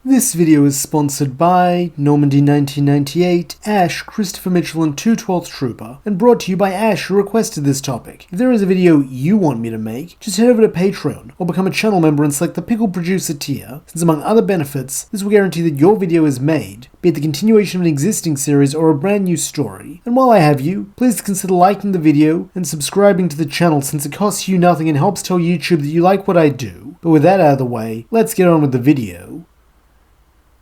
This video is sponsored by Normandy 1998, Ash, Christopher Mitchell, and 212th Trooper, and brought to you by Ash, who requested this topic. If there is a video you want me to make, just head over to Patreon, or become a channel member and select the Pickled Producer tier, since among other benefits, this will guarantee that your video is made, be it the continuation of an existing series or a brand new story. And while I have you, please consider liking the video and subscribing to the channel since it costs you nothing and helps tell YouTube that you like what I do. But with that out of the way, let's get on with the video.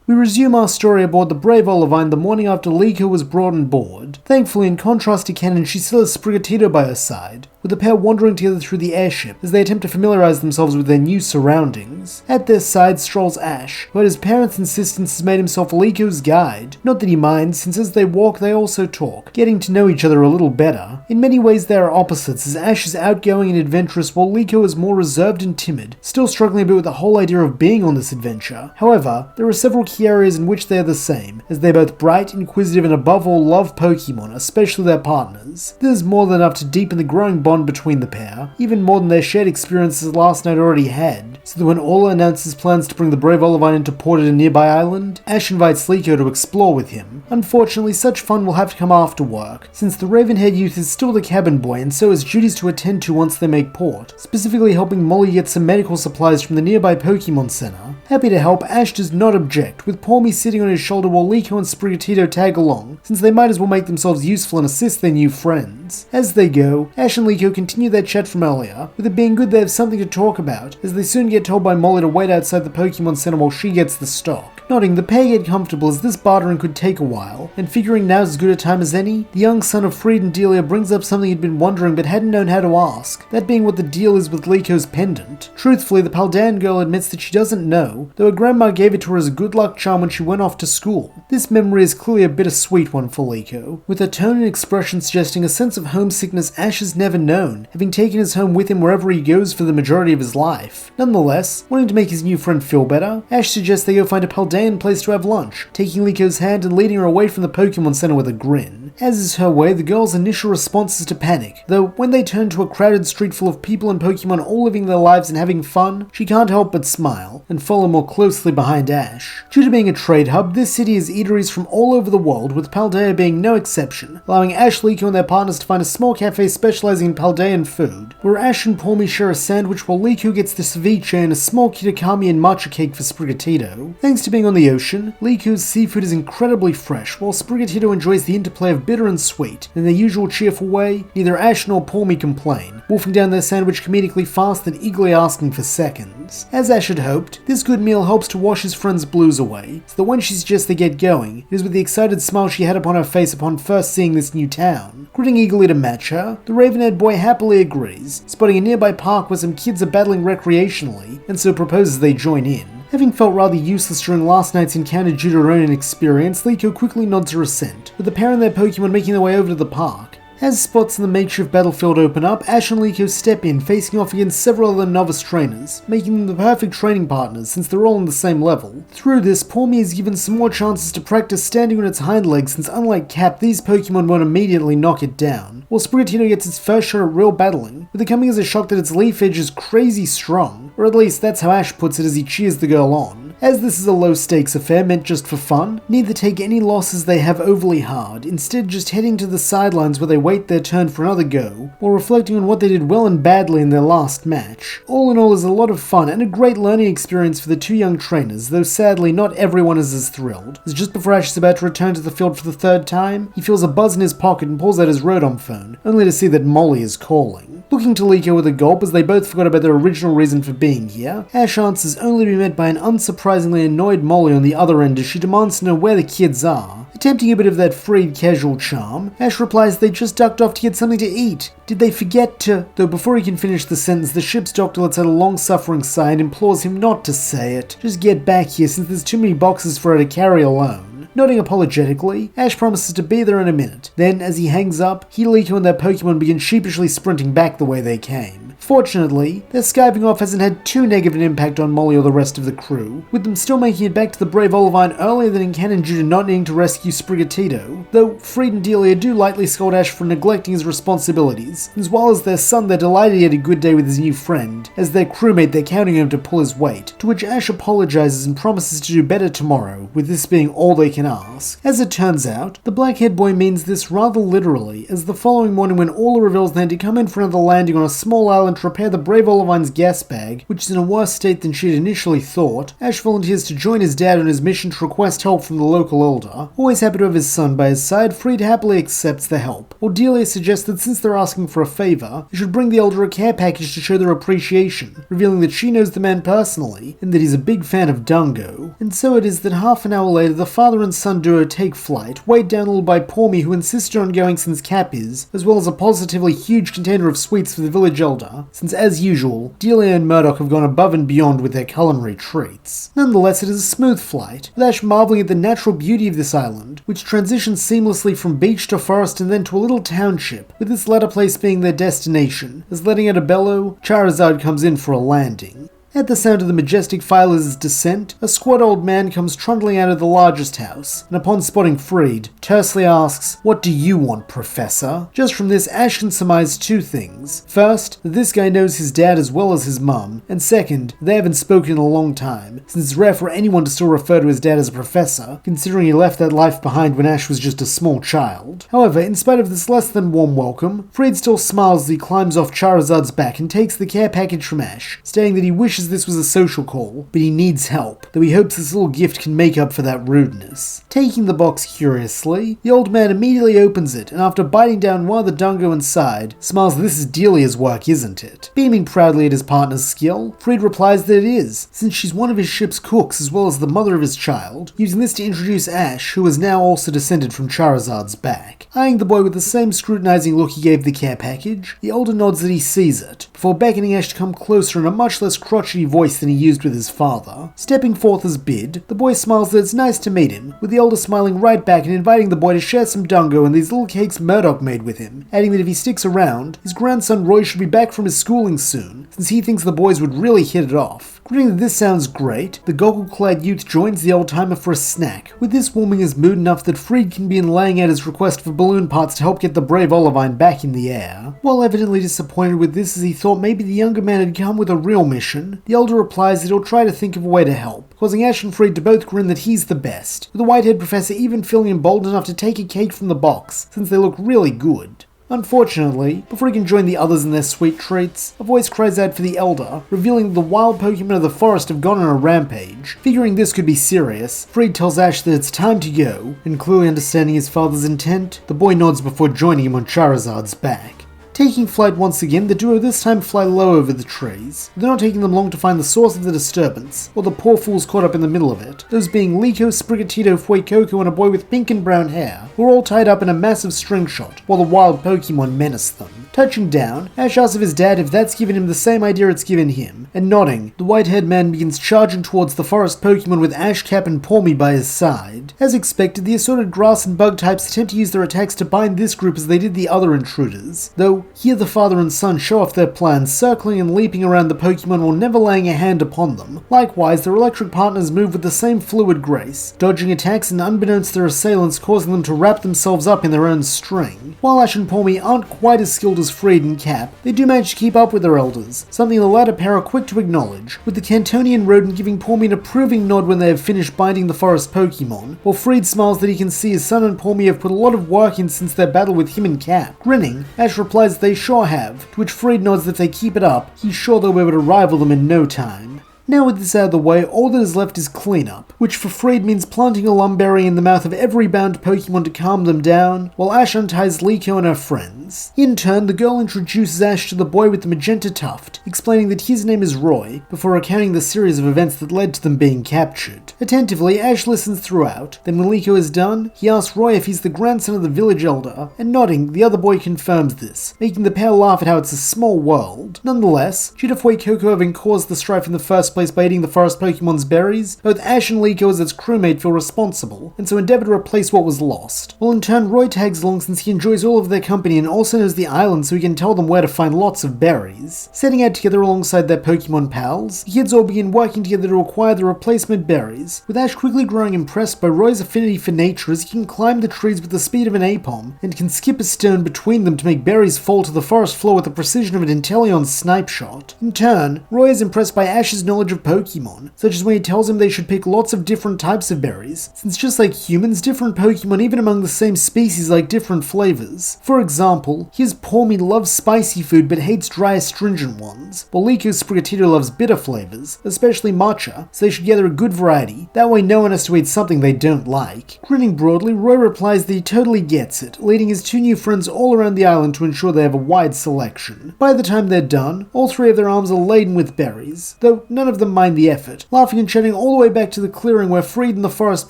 We resume our story aboard the Brave Olivine the morning after Liko was brought on board. Thankfully, in contrast to Canon, she still has Sprigatito by her side, with the pair wandering together through the airship as they attempt to familiarize themselves with their new surroundings. At their side strolls Ash, who at his parents' insistence has made himself Liko's guide. Not that he minds, since as they walk they also talk, getting to know each other a little better. In many ways they are opposites, as Ash is outgoing and adventurous while Liko is more reserved and timid, still struggling a bit with the whole idea of being on this adventure. However, there are several key areas in which they are the same, as they're both bright, inquisitive, and above all love Pokémon, especially their partners. There's more than enough to deepen the growing bond between the pair, even more than their shared experiences last night already had, so that when Ola announces plans to bring the Brave Olivine into port at a nearby island, Ash invites Liko to explore with him. Unfortunately, such fun will have to come after work, since the raven-haired youth is still the cabin boy and so has duties to attend to once they make port, specifically helping Molly get some medical supplies from the nearby Pokémon Center. Happy to help, Ash does not object, with Palmy sitting on his shoulder while Liko and Sprigatito tag along, since they might as well make themselves useful and assist their new friends. As they go, Ash and Liko continue their chat from earlier, with it being good they have something to talk about, as they soon get told by Molly to wait outside the Pokémon Center while she gets the stock. Nodding, the pair get comfortable as this bartering could take a while, and figuring now's as good a time as any, the young son of Freed and Delia brings up something he'd been wondering but hadn't known how to ask, that being what the deal is with Liko's pendant. Truthfully, the Paldean girl admits that she doesn't know, though her grandma gave it to her as a good luck charm when she went off to school. This memory is clearly a bittersweet one for Liko, with her tone and expression suggesting a sense of homesickness Ash has never known, having taken his home with him wherever he goes for the majority of his life. Nonetheless, wanting to make his new friend feel better, Ash suggests they go find a Paldean place to have lunch, taking Liko's hand and leading her away from the Pokémon Center with a grin. As is her way, the girl's initial response is to panic, though when they turn to a crowded street full of people and Pokémon all living their lives and having fun, she can't help but smile, and follow more closely behind Ash. Due to being a trade hub, this city has eateries from all over the world, with Paldea being no exception, allowing Ash, Liko, and their partners to find a small cafe specializing in Paldean food, where Ash and Palmy share a sandwich while Liko gets the ceviche and a small kitakami and matcha cake for Sprigatito. Thanks to being on the ocean, Liko's seafood is incredibly fresh, while Sprigatito enjoys the interplay of bitter and sweet. In their usual cheerful way, neither Ash nor Palmy complain, wolfing down their sandwich comedically fast and eagerly asking for seconds. As Ash had hoped, this good meal helps to wash his friend's blues away, so that when she suggests they get going, it is with the excited smile she had upon her face upon first seeing this new town. Grinning eagerly to match her, the raven-haired boy happily agrees, spotting a nearby park where some kids are battling recreationally, and so proposes they join in. Having felt rather useless during last night's encounter due to her own inexperience, Liko quickly nods her assent, with the pair and their Pokémon making their way over to the park. As spots in the makeshift battlefield open up, Ash and Liko step in, facing off against several other novice trainers, making them the perfect training partners since they're all on the same level. Through this, Palmy is given some more chances to practice standing on its hind legs since unlike Cap, these Pokémon won't immediately knock it down, while Sprigatito gets its first shot at real battling, with it coming as a shock that its leaf edge is crazy strong, or at least that's how Ash puts it as he cheers the girl on. As this is a low-stakes affair meant just for fun, neither take any losses they have overly hard, instead just heading to the sidelines where they wait their turn for another go, while reflecting on what they did well and badly in their last match. All in all is a lot of fun and a great learning experience for the two young trainers, though sadly not everyone is as thrilled, as just before Ash is about to return to the field for the third time, he feels a buzz in his pocket and pulls out his Rodom phone, only to see that Molly is calling. Looking to Liko with a gulp as they both forgot about their original reason for being here, Ash answers only to be met by an unsurprisingly annoyed Molly on the other end as she demands to know where the kids are. Attempting a bit of that Freed casual charm, Ash replies they just ducked off to get something to eat. Did they forget to... Though before he can finish the sentence, the ship's doctor lets out a long-suffering sigh and implores him not to say it. Just get back here since there's too many boxes for her to carry alone. Nodding apologetically, Ash promises to be there in a minute. Then, as he hangs up, he, Liko, and their Pokémon begin sheepishly sprinting back the way they came. Fortunately, their skiving off hasn't had too negative an impact on Molly or the rest of the crew, with them still making it back to the Brave Olivine earlier than in canon due to not needing to rescue Sprigatito, though Fried and Delia do lightly scold Ash for neglecting his responsibilities. As well as their son, they're delighted he had a good day with his new friend. As their crewmate, they're counting on him to pull his weight, to which Ash apologizes and promises to do better tomorrow, with this being all they can ask. As it turns out, the black-haired boy means this rather literally, as the following morning when Orla reveals they had to come in for another landing on a small island to repair the Brave Olivine's gas bag, which is in a worse state than she had initially thought, Ash volunteers to join his dad on his mission to request help from the local elder. Always happy to have his son by his side, Fried happily accepts the help. Delia suggests that since they're asking for a favor, they should bring the elder a care package to show their appreciation, revealing that she knows the man personally, and that he's a big fan of Dungo. And so it is that half an hour later, the father and son duo take flight, weighed down a little by Pormy, who insisted on going since Cap is, as well as a positively huge container of sweets for the village elder, since as usual, Delia and Murdoch have gone above and beyond with their culinary treats. Nonetheless, it is a smooth flight, with Ash marveling at the natural beauty of this island, which transitions seamlessly from beach to forest and then to a little township, with this latter place being their destination, as letting out a bellow, Charizard comes in for a landing. At the sound of the majestic Filer's descent, a squat old man comes trundling out of the largest house, and upon spotting Fried, tersely asks, "What do you want, Professor?" Just from this, Ash can surmise two things. First, that this guy knows his dad as well as his mum, and second, they haven't spoken in a long time, since it's rare for anyone to still refer to his dad as a professor, considering he left that life behind when Ash was just a small child. However, in spite of this less than warm welcome, Fried still smiles as he climbs off Charizard's back and takes the care package from Ash, stating that he wishes this was a social call, but he needs help, though he hopes this little gift can make up for that rudeness. Taking the box curiously, the old man immediately opens it, and after biting down one of the Dungo inside, smiles that this is Delia's work, isn't it? Beaming proudly at his partner's skill, Fried replies that it is, since she's one of his ship's cooks as well as the mother of his child, using this to introduce Ash, who is now also descended from Charizard's back. Eyeing the boy with the same scrutinizing look he gave the care package, the elder nods that he sees it, before beckoning Ash to come closer in a much less crotchety voice than he used with his father. Stepping forth as bid, the boy smiles that it's nice to meet him, with the elder smiling right back and inviting the boy to share some Dungo and these little cakes Murdoch made with him, adding that if he sticks around, his grandson Roy should be back from his schooling soon, since he thinks the boys would really hit it off. Grinning that this sounds great, the goggle-clad youth joins the old-timer for a snack, with this warming his mood enough that Fried can begin laying out his request for balloon parts to help get the Brave Olivine back in the air. While evidently disappointed with this as he thought maybe the younger man had come with a real mission, the elder replies that he'll try to think of a way to help, causing Ash and Fried to both grin that he's the best, with the white-haired professor even feeling emboldened enough to take a cake from the box, since they look really good. Unfortunately, before he can join the others in their sweet treats, a voice cries out for the elder, revealing that the wild Pokemon of the forest have gone on a rampage. Figuring this could be serious, Fried tells Ash that it's time to go, and clearly understanding his father's intent, the boy nods before joining him on Charizard's back. Taking flight once again, the duo this time fly low over the trees. They're not taking them long to find the source of the disturbance, or the poor fools caught up in the middle of it, those being Liko, Sprigatito, Fuecoco, and a boy with pink and brown hair, who are all tied up in a massive string shot, while the wild Pokemon menace them. Touching down, Ash asks of his dad if that's given him the same idea it's given him, and nodding, the white-haired man begins charging towards the forest Pokemon with Ash, Cap, and Pormy by his side. As expected, the assorted grass and bug types attempt to use their attacks to bind this group as they did the other intruders, though here the father and son show off their plans, circling and leaping around the Pokemon while never laying a hand upon them. Likewise, their electric partners move with the same fluid grace, dodging attacks and unbeknownst to their assailants causing them to wrap themselves up in their own string. While Ash and Pormy aren't quite as skilled as Fried and Cap, they do manage to keep up with their elders, something the latter pair are quick to acknowledge, with the Cantonian rodent giving Pormy an approving nod when they have finished binding the forest Pokemon, while Fried smiles that he can see his son and Pormy have put a lot of work in since their battle with him and Cap. Grinning, Ash replies that they sure have, to which Fried nods that if they keep it up, he's sure they'll be able to rival them in no time. Now with this out of the way, all that is left is cleanup, which for Fried means planting a lumberry in the mouth of every bound Pokemon to calm them down, while Ash unties Liko and her friends. In turn, the girl introduces Ash to the boy with the magenta tuft, explaining that his name is Roy, before recounting the series of events that led to them being captured. Attentively, Ash listens throughout, then when Liko is done, he asks Roy if he's the grandson of the village elder, and nodding, the other boy confirms this, making the pair laugh at how it's a small world. Nonetheless, due to Fuecoco having caused the strife in the first place place by eating the forest Pokemon's berries, both Ash and Liko as its crewmate feel responsible, and so endeavor to replace what was lost. While in turn Roy tags along since he enjoys all of their company and also knows the island so he can tell them where to find lots of berries. Setting out together alongside their Pokemon pals, the kids all begin working together to acquire the replacement berries, with Ash quickly growing impressed by Roy's affinity for nature as he can climb the trees with the speed of an Apom, and can skip a stone between them to make berries fall to the forest floor with the precision of an Inteleon snipe shot. In turn, Roy is impressed by Ash's knowledge of Pokemon, such as when he tells him they should pick lots of different types of berries, since just like humans, different Pokemon even among the same species like different flavors. For example, here's Pawmi loves spicy food but hates dry astringent ones, while Liko's Sprigatito loves bitter flavors, especially matcha, so they should gather a good variety, that way no one has to eat something they don't like. Grinning broadly, Roy replies that he totally gets it, leading his two new friends all around the island to ensure they have a wide selection. By the time they're done, all three of their arms are laden with berries, though none of them mind the effort, laughing and chatting all the way back to the clearing where Freed and the forest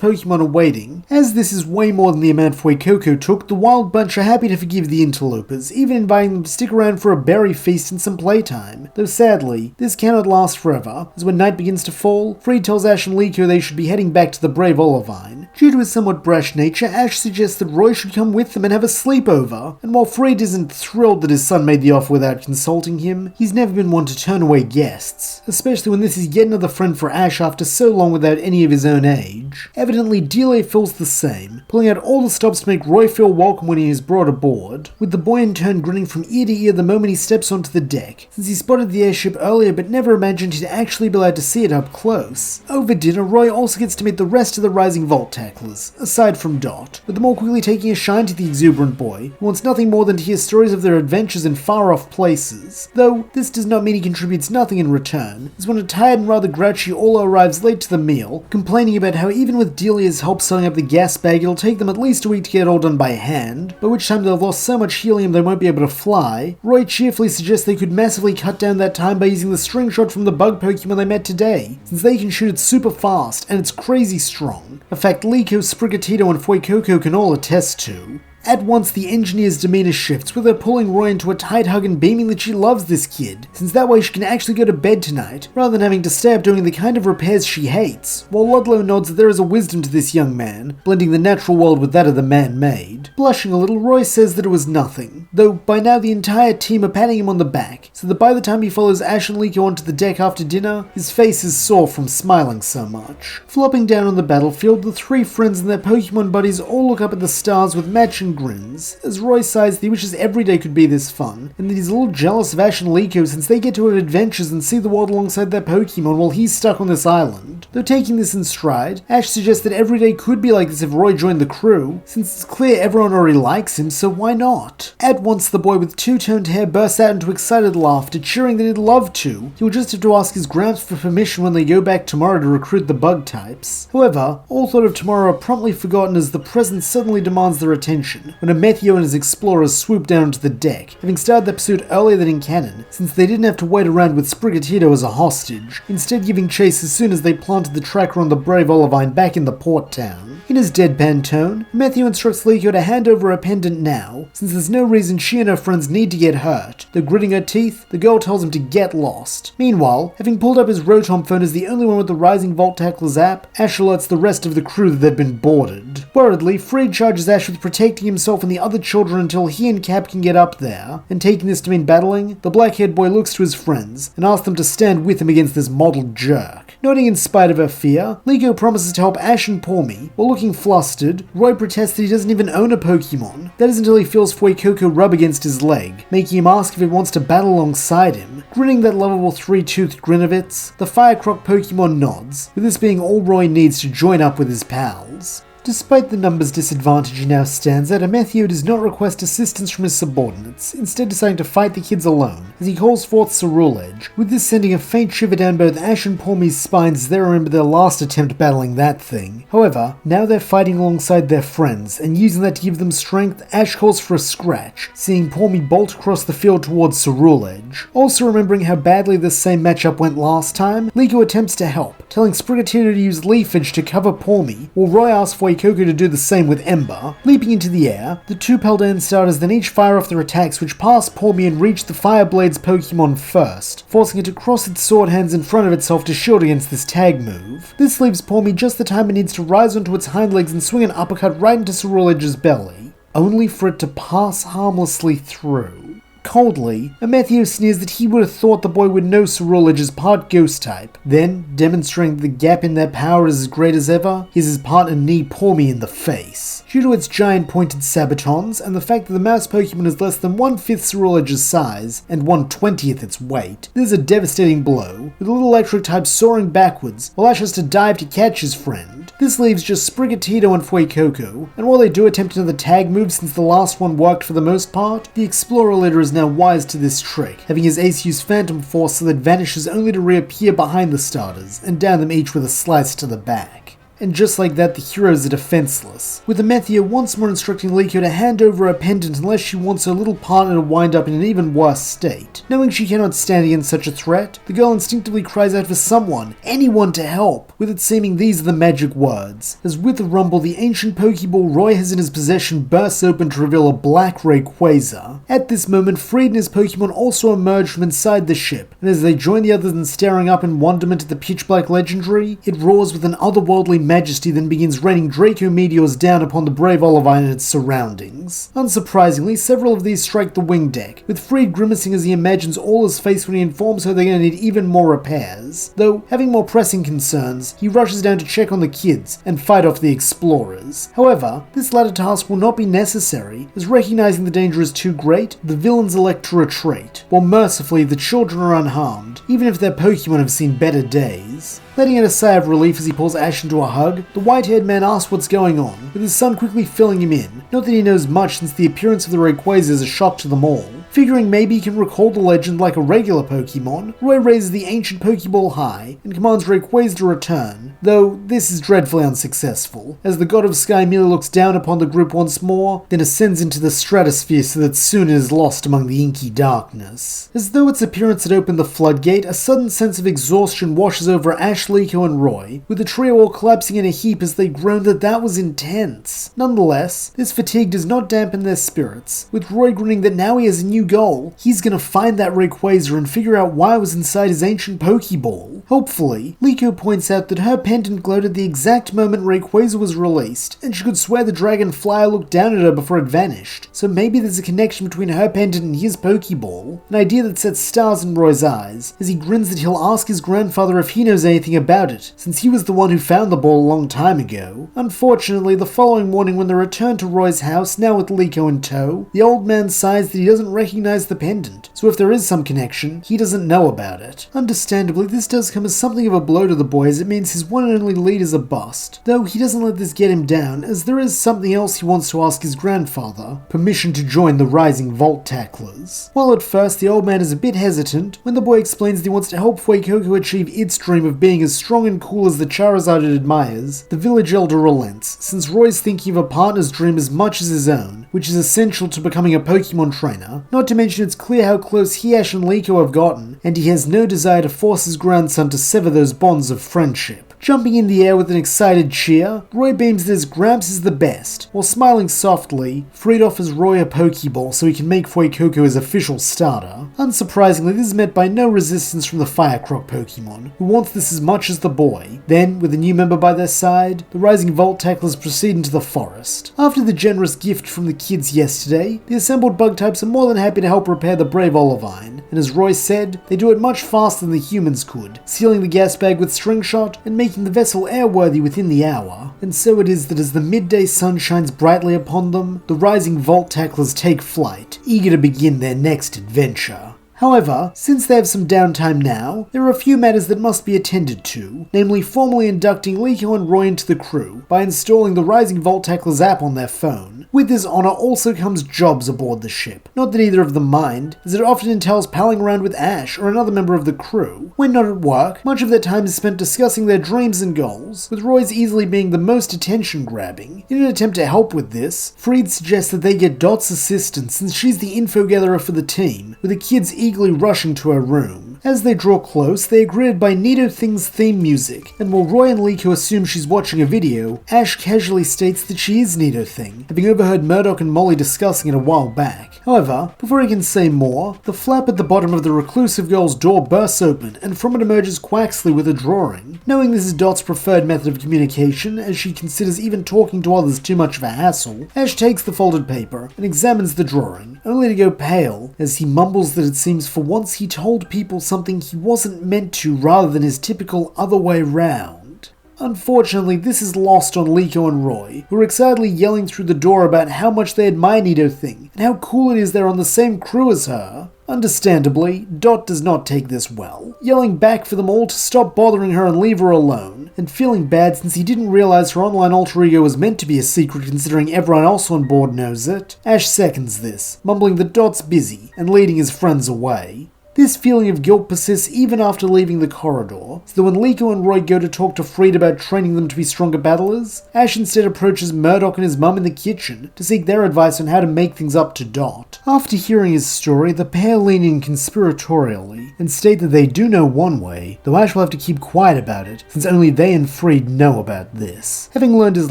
Pokemon are waiting. As this is way more than the amount Fuecoco took, the wild bunch are happy to forgive the interlopers, even inviting them to stick around for a berry feast and some playtime. Though sadly, this cannot last forever, as when night begins to fall, Freed tells Ash and Liko they should be heading back to the Brave Olivine. Due to his somewhat brash nature, Ash suggests that Roy should come with them and have a sleepover, and while Freed isn't thrilled that his son made the offer without consulting him, he's never been one to turn away guests, especially when this is yet another friend for Ash after so long without any of his own age. Evidently, Dill feels the same, pulling out all the stops to make Roy feel welcome when he is brought aboard, with the boy in turn grinning from ear to ear the moment he steps onto the deck, since he spotted the airship earlier but never imagined he'd actually be allowed to see it up close. Over dinner, Roy also gets to meet the rest of the Rising Vault tacklers, aside from Dot, with them all quickly taking a shine to the exuberant boy, who wants nothing more than to hear stories of their adventures in far-off places. Though, this does not mean he contributes nothing in return, as when a tired and rather grouchy Olo arrives late to the meal, complaining about how even with Delia's help sewing up the gas bag it'll take them at least a week to get it all done by hand, by which time they'll have lost so much helium they won't be able to fly, Roy cheerfully suggests they could massively cut down that time by using the string shot from the bug Pokemon they met today, since they can shoot it super fast and it's crazy strong, a fact Liko, Sprigatito and Fuecoco can all attest to. At once, the engineer's demeanor shifts, with her pulling Roy into a tight hug and beaming that she loves this kid, since that way she can actually go to bed tonight, rather than having to stay up doing the kind of repairs she hates, while Ludlow nods that there is a wisdom to this young man, blending the natural world with that of the man-made. Blushing a little, Roy says that it was nothing, though by now the entire team are patting him on the back, so that by the time he follows Ash and Liko onto the deck after dinner, his face is sore from smiling so much. Flopping down on the battlefield, the three friends and their Pokemon buddies all look up at the stars with matching grins, as Roy sighs that he wishes every day could be this fun, and that he's a little jealous of Ash and Liko since they get to have adventures and see the world alongside their Pokemon while he's stuck on this island. Though taking this in stride, Ash suggests that every day could be like this if Roy joined the crew, since it's clear everyone already likes him, so why not? At once the boy with two-toned hair bursts out into excited laughter, cheering that he'd love to. He'll just have to ask his gramps for permission when they go back tomorrow to recruit the bug types. However, all thought of tomorrow are promptly forgotten as the present suddenly demands their attention, when Amethio and his explorers swoop down onto the deck, having started their pursuit earlier than in canon, since they didn't have to wait around with Sprigatito as a hostage, instead giving chase as soon as they planted the tracker on the Brave Olivine back in the port town. In his deadpan tone, Amethio instructs Liko to hand over her pendant now, since there's no reason she and her friends need to get hurt. Though gritting her teeth, the girl tells him to get lost. Meanwhile, having pulled up his Rotom phone as the only one with the Rising Vault Tacklers app, Ash alerts the rest of the crew that they'd been boarded. Worriedly, Freed charges Ash with protecting himself and the other children until he and Cap can get up there, and taking this to mean battling, the black-haired boy looks to his friends and asks them to stand with him against this model jerk. Nodding in spite of her fear, Liko promises to help Ash and Pawmi. While looking flustered, Roy protests that he doesn't even own a Pokemon. That is until he feels Fuecoco rub against his leg, making him ask if it wants to battle alongside him. Grinning that lovable three-toothed grin of its, the Firecroc Pokemon nods, with this being all Roy needs to join up with his pals. Despite the numbers disadvantage he now stands at, Amethio does not request assistance from his subordinates, instead deciding to fight the kids alone, as he calls forth Ceruledge, with this sending a faint shiver down both Ash and Pawmi's spines as they remember their last attempt battling that thing. However, now they're fighting alongside their friends, and using that to give them strength, Ash calls for a scratch, seeing Pawmi bolt across the field towards Ceruledge. Also remembering how badly this same matchup went last time, Liko attempts to help, telling Sprigatito to use Leafage to cover Pawmi, while Roy asks for Fuecoco to do the same with Ember. Leaping into the air, the two Paldean starters then each fire off their attacks which pass Pawmi and reach the Fireblade's Pokemon first, forcing it to cross its sword hands in front of itself to shield against this tag move. This leaves Pawmi just the time it needs to rise onto its hind legs and swing an uppercut right into Cerulege's belly, only for it to pass harmlessly through. Coldly, Amethio sneers that he would have thought the boy would know Cerulege is part ghost type. Then, demonstrating that the gap in their power is as great as ever, he has his partner knee Pawmi in the face. Due to its giant pointed sabatons, and the fact that the mouse Pokemon is less than 1/5 Cerulege's size, and 1/20th its weight, this is a devastating blow, with the little electric type soaring backwards, while Ash has to dive to catch his friend. This leaves just Sprigatito and Fuecoco, and while they do attempt another tag move since the last one worked for the most part, the Explorer leader is now wise to this trick, having his ace use Phantom Force so that it vanishes only to reappear behind the starters, and down them each with a slice to the back. And just like that, the heroes are defenseless, with Amethio once more instructing Liko to hand over her pendant unless she wants her little partner to wind up in an even worse state. Knowing she cannot stand against such a threat, the girl instinctively cries out for someone, anyone to help, with it seeming these are the magic words, as with a rumble the ancient Pokeball Roy has in his possession bursts open to reveal a black Rayquaza. At this moment, Freed and his Pokemon also emerge from inside the ship, and as they join the others in staring up in wonderment at the pitch black legendary, it roars with an otherworldly majesty then begins raining Draco meteors down upon the brave Olivine and its surroundings. Unsurprisingly, several of these strike the wing deck, with Freed grimacing as he imagines all is face when he informs her they're going to need even more repairs. Though, having more pressing concerns, he rushes down to check on the kids and fight off the explorers. However, this latter task will not be necessary, as recognizing the danger is too great, the villains elect to retreat, while mercifully the children are unharmed, even if their Pokemon have seen better days. Letting out a sigh of relief as he pulls Ash into a hug, the white-haired man asks what's going on, with his son quickly filling him in, not that he knows much since the appearance of the Rayquaza is a shock to them all. Figuring maybe he can recall the legend like a regular Pokemon, Roy raises the ancient Pokeball high and commands Rayquaza to return, though this is dreadfully unsuccessful, as the God of Sky merely looks down upon the group once more, then ascends into the stratosphere so that soon it is lost among the inky darkness. As though its appearance had opened the floodgate, a sudden sense of exhaustion washes over Ash, Liko, and Roy, with the trio all collapsing in a heap as they groaned that was intense. Nonetheless, this fatigue does not dampen their spirits, with Roy grinning that now he has a new goal. He's gonna find that Rayquaza and figure out why it was inside his ancient Pokeball. Hopefully, Liko points out that her pendant glowed at the exact moment Rayquaza was released, and she could swear the dragonflyer looked down at her before it vanished. So maybe there's a connection between her pendant and his Pokeball, an idea that sets stars in Roy's eyes, as he grins that he'll ask his grandfather if he knows anything about it, since he was the one who found the ball a long time ago. Unfortunately, the following morning when they return to Roy's house, now with Liko in tow, the old man sighs that he doesn't recognize the pendant, so if there is some connection, he doesn't know about it. Understandably, this does come as something of a blow to the boy, as it means his one and only lead is a bust, though he doesn't let this get him down, as there is something else he wants to ask his grandfather, permission to join the Rising Vault Tacklers. While at first the old man is a bit hesitant, when the boy explains that he wants to help Fuecoco achieve its dream of being as strong and cool as the Charizard it admires, the village elder relents, since Roy's thinking of a partner's dream as much as his own, which is essential to becoming a Pokemon trainer, not to mention it's clear how close he, Ash, and Liko have gotten, and he has no desire to force his grandson to sever those bonds of friendship. Jumping in the air with an excited cheer, Roy beams that his Gramps is the best, while smiling softly, Freed offers Roy a Pokeball so he can make Fuecoco his official starter. Unsurprisingly, this is met by no resistance from the Firecroc Pokemon, who wants this as much as the boy. Then, with a new member by their side, the Rising Vault Tacklers proceed into the forest. After the generous gift from the kids yesterday, the assembled bug types are more than happy to help repair the brave Olivine, and as Roy said, they do it much faster than the humans could, sealing the gas bag with string shot and making the vessel airworthy within the hour. And so it is that as the midday sun shines brightly upon them, the Rising Vault Tacklers take flight, eager to begin their next adventure. However, since they have some downtime now, there are a few matters that must be attended to, namely formally inducting Liko and Roy into the crew by installing the Rising Vault Tacklers app on their phone. With this honor also comes jobs aboard the ship, not that either of them mind, as it often entails palling around with Ash or another member of the crew. When not at work, much of their time is spent discussing their dreams and goals, with Roy's easily being the most attention-grabbing. In an attempt to help with this, Freed suggests that they get Dot's assistance since she's the info gatherer for the team, with the kids eagerly rushing to her room. As they draw close, they are greeted by Nido Thing's theme music, and while Roy and Liko assume she's watching a video, Ash casually states that she is Nido Thing, having overheard Murdoch and Molly discussing it a while back. However, before he can say more, the flap at the bottom of the reclusive girl's door bursts open, and from it emerges Quaxley with a drawing. Knowing this is Dot's preferred method of communication, as she considers even talking to others too much of a hassle, Ash takes the folded paper and examines the drawing, only to go pale, as he mumbles that it seems for once he told people something he wasn't meant to rather than his typical other way round. Unfortunately, this is lost on Liko and Roy, who are excitedly yelling through the door about how much they admire Nido Thing, and how cool it is they're on the same crew as her. Understandably, Dot does not take this well, yelling back for them all to stop bothering her and leave her alone, and feeling bad since he didn't realize her online alter ego was meant to be a secret considering everyone else on board knows it. Ash seconds this, mumbling that Dot's busy, and leading his friends away. This feeling of guilt persists even after leaving the corridor, so that when Liko and Roy go to talk to Freed about training them to be stronger battlers, Ash instead approaches Murdoch and his mum in the kitchen to seek their advice on how to make things up to Dot. After hearing his story, the pair lean in conspiratorially and state that they do know one way, though Ash will have to keep quiet about it, since only they and Freed know about this. Having learned his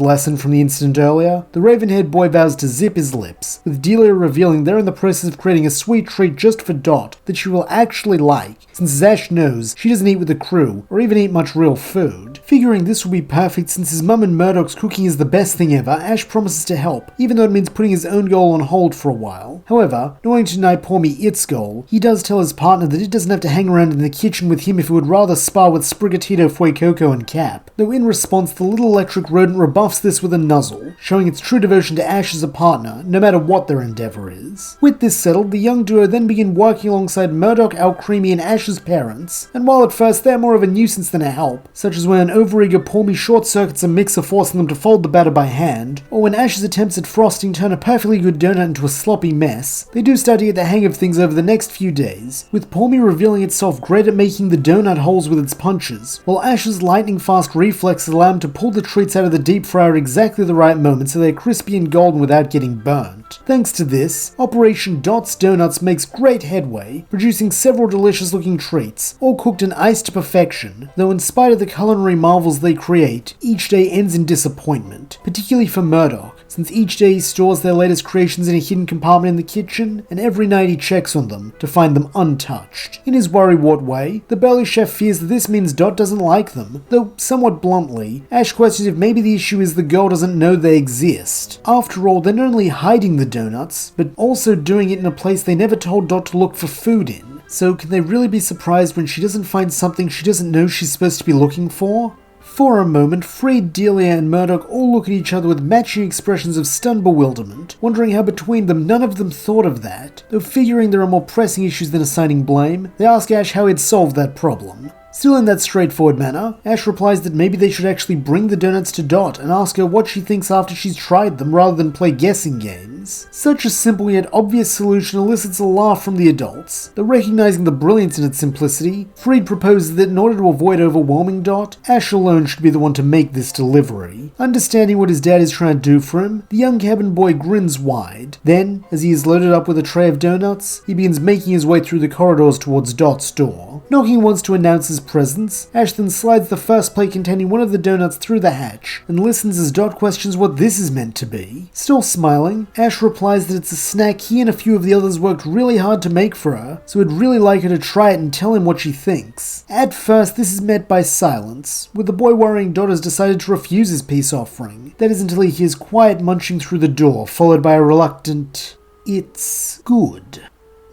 lesson from the incident earlier, the raven-haired boy vows to zip his lips, with Delia revealing they're in the process of creating a sweet treat just for Dot that she will actually like, since as Ash knows, she doesn't eat with the crew, or even eat much real food. Figuring this will be perfect since his mum and Murdoch's cooking is the best thing ever, Ash promises to help, even though it means putting his own goal on hold for a while. However, knowing to deny Poor Me its goal, he does tell his partner that it doesn't have to hang around in the kitchen with him if it would rather spar with Sprigatito, Fuecoco, and Cap, though in response the little electric rodent rebuffs this with a nuzzle, showing its true devotion to Ash as a partner, no matter what their endeavour is. With this settled, the young duo then begin working alongside Murdoch, Alcremie, and Ash's parents, and while at first they're more of a nuisance than a help, such as when an overeager Poor Me short-circuits a mixer forcing them to fold the batter by hand, or when Ash's attempts at frosting turn a perfectly good donut into a sloppy mess, they do start to get the hang of things over the next few days, with Poor Me revealing itself great at making the donut holes with its punches, while Ash's lightning-fast reflexes allow him to pull the treats out of the deep fryer at exactly the right moment so they're crispy and golden without getting burnt. Thanks to this, Operation Dot's Donuts makes great headway, producing several delicious-looking treats, all cooked and iced to perfection, though in spite of the culinary marvels they create, each day ends in disappointment, particularly for Murdoch, since each day he stores their latest creations in a hidden compartment in the kitchen, and every night he checks on them to find them untouched. In his worrywart way, the burly chef fears that this means Dot doesn't like them, though somewhat bluntly, Ash questions if maybe the issue is the girl doesn't know they exist. After all, they're not only hiding the donuts, but also doing it in a place they never told Dot to look for food in. So can they really be surprised when she doesn't find something she doesn't know she's supposed to be looking for? For a moment, Freed, Delia, and Murdoch all look at each other with matching expressions of stunned bewilderment, wondering how between them none of them thought of that. Though figuring there are more pressing issues than assigning blame, they ask Ash how he'd solved that problem. Still in that straightforward manner, Ash replies that maybe they should actually bring the donuts to Dot and ask her what she thinks after she's tried them rather than play guessing games. Such a simple yet obvious solution elicits a laugh from the adults, though recognizing the brilliance in its simplicity, Freed proposes that in order to avoid overwhelming Dot, Ash alone should be the one to make this delivery. Understanding what his dad is trying to do for him, the young cabin boy grins wide. Then, as he is loaded up with a tray of donuts, he begins making his way through the corridors towards Dot's door. Knocking once to announce his presence, Ash then slides the first plate containing one of the donuts through the hatch, and listens as Dot questions what this is meant to be. Still smiling, Ash replies that it's a snack he and a few of the others worked really hard to make for her, so he'd really like her to try it and tell him what she thinks. At first, this is met by silence, with the boy worrying Dot has decided to refuse his peace offering. That is until he hears quiet munching through the door, followed by a reluctant, "It's good."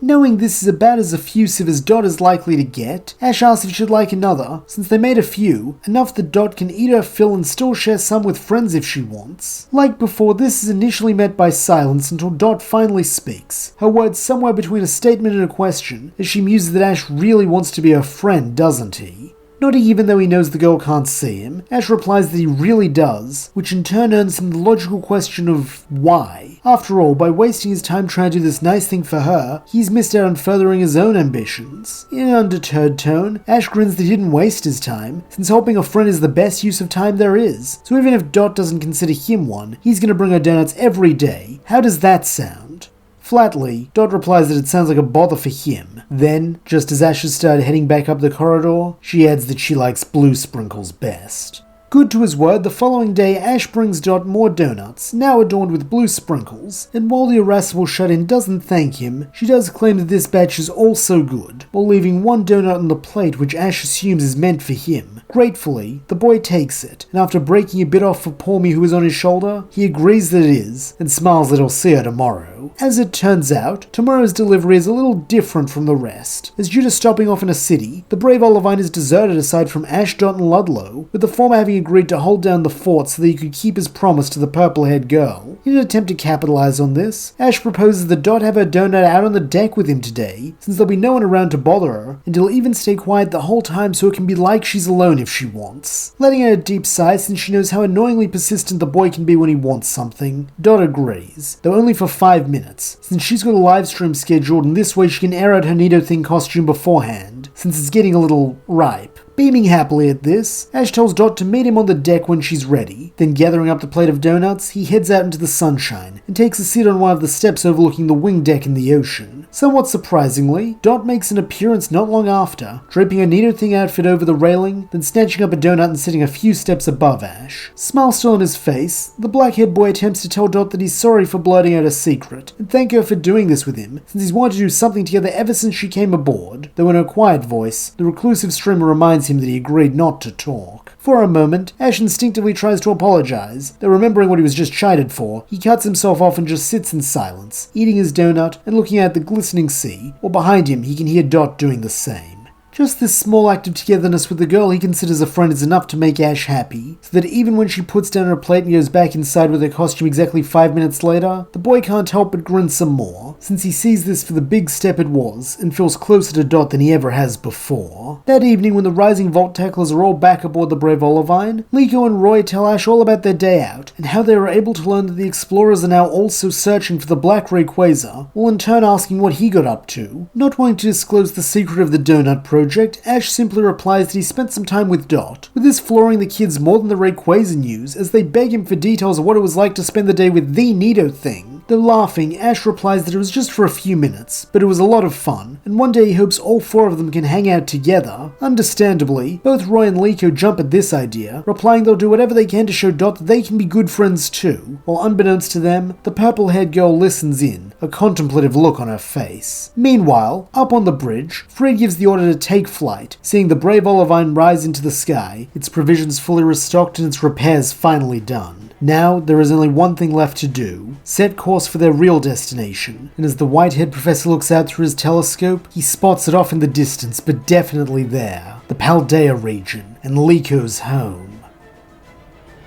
Knowing this is about as effusive as Dot is likely to get, Ash asks if she'd like another, since they made a few, enough that Dot can eat her fill and still share some with friends if she wants. Like before, this is initially met by silence until Dot finally speaks, her words somewhere between a statement and a question, as she muses that Ash really wants to be her friend, doesn't he? Not even though he knows the girl can't see him, Ash replies that he really does, which in turn earns him the logical question of why. After all, by wasting his time trying to do this nice thing for her, he's missed out on furthering his own ambitions. In an undeterred tone, Ash grins that he didn't waste his time, since helping a friend is the best use of time there is, so even if Dot doesn't consider him one, he's gonna bring her donuts every day. How does that sound? Flatly, Dot replies that it sounds like a bother for him. Then, just as Ash has started heading back up the corridor, she adds that she likes blue sprinkles best. Good to his word, the following day Ash brings Dot more donuts, now adorned with blue sprinkles, and while the irascible shut-in doesn't thank him, she does claim that this batch is also good, while leaving one donut on the plate which Ash assumes is meant for him. Gratefully, the boy takes it, and after breaking a bit off for Pormy who is on his shoulder, he agrees that it is, and smiles that he'll see her tomorrow. As it turns out, tomorrow's delivery is a little different from the rest, as due to stopping off in a city, the brave Olivine is deserted aside from Ash, Dot, and Ludlow, with the former having agreed to hold down the fort so that he could keep his promise to the purple-haired girl. In an attempt to capitalize on this, Ash proposes that Dot have her donut out on the deck with him today, since there'll be no one around to bother her, and he'll even stay quiet the whole time so it can be like she's alone if she wants. Letting out a deep sigh since she knows how annoyingly persistent the boy can be when he wants something, Dot agrees, though only for 5 minutes, since she's got a live stream scheduled and this way she can air out her Nido-Thing costume beforehand, since it's getting a little ripe. Beaming happily at this, Ash tells Dot to meet him on the deck when she's ready. Then gathering up the plate of donuts, he heads out into the sunshine and takes a seat on one of the steps overlooking the wing deck in the ocean. Somewhat surprisingly, Dot makes an appearance not long after, draping a Nido-Thing outfit over the railing, then snatching up a donut and sitting a few steps above Ash. Smile still on his face, the black-haired boy attempts to tell Dot that he's sorry for blurting out a secret, and thank her for doing this with him, since he's wanted to do something together ever since she came aboard, though in her quiet voice, the reclusive streamer reminds him that he agreed not to talk. For a moment, Ash instinctively tries to apologize, though remembering what he was just chided for, he cuts himself off and just sits in silence, eating his donut and looking at the glistening sea, while behind him he can hear Dot doing the same. Just this small act of togetherness with the girl he considers a friend is enough to make Ash happy, so that even when she puts down her plate and goes back inside with her costume exactly 5 minutes later, the boy can't help but grin some more, since he sees this for the big step it was, and feels closer to Dot than he ever has before. That evening, when the rising vault tacklers are all back aboard the brave Olivine, Liko and Roy tell Ash all about their day out, and how they were able to learn that the explorers are now also searching for the black Rayquaza, while in turn asking what he got up to. Not wanting to disclose the secret of the donut project, Ash simply replies that he spent some time with Dot, with this flooring the kids more than the Rayquaza news as they beg him for details of what it was like to spend the day with the Nido-Thing. Though laughing, Ash replies that it was just for a few minutes, but it was a lot of fun, and one day he hopes all 4 of them can hang out together. Understandably, both Roy and Liko jump at this idea, replying they'll do whatever they can to show Dot that they can be good friends too, while unbeknownst to them, the purple-haired girl listens in, a contemplative look on her face. Meanwhile, up on the bridge, Fred gives the order to take flight, seeing the brave Olivine rise into the sky, its provisions fully restocked and its repairs finally done. Now, there is only one thing left to do, set course for their real destination, and as the white-haired professor looks out through his telescope, he spots it off in the distance, but definitely there, the Paldea region, and Liko's home.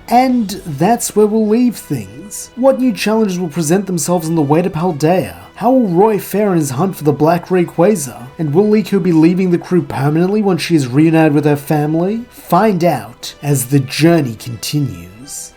And that's where we'll leave things. What new challenges will present themselves on the way to Paldea? How will Roy fare in his hunt for the black Rayquaza? And will Liko be leaving the crew permanently once she is reunited with her family? Find out as the journey continues.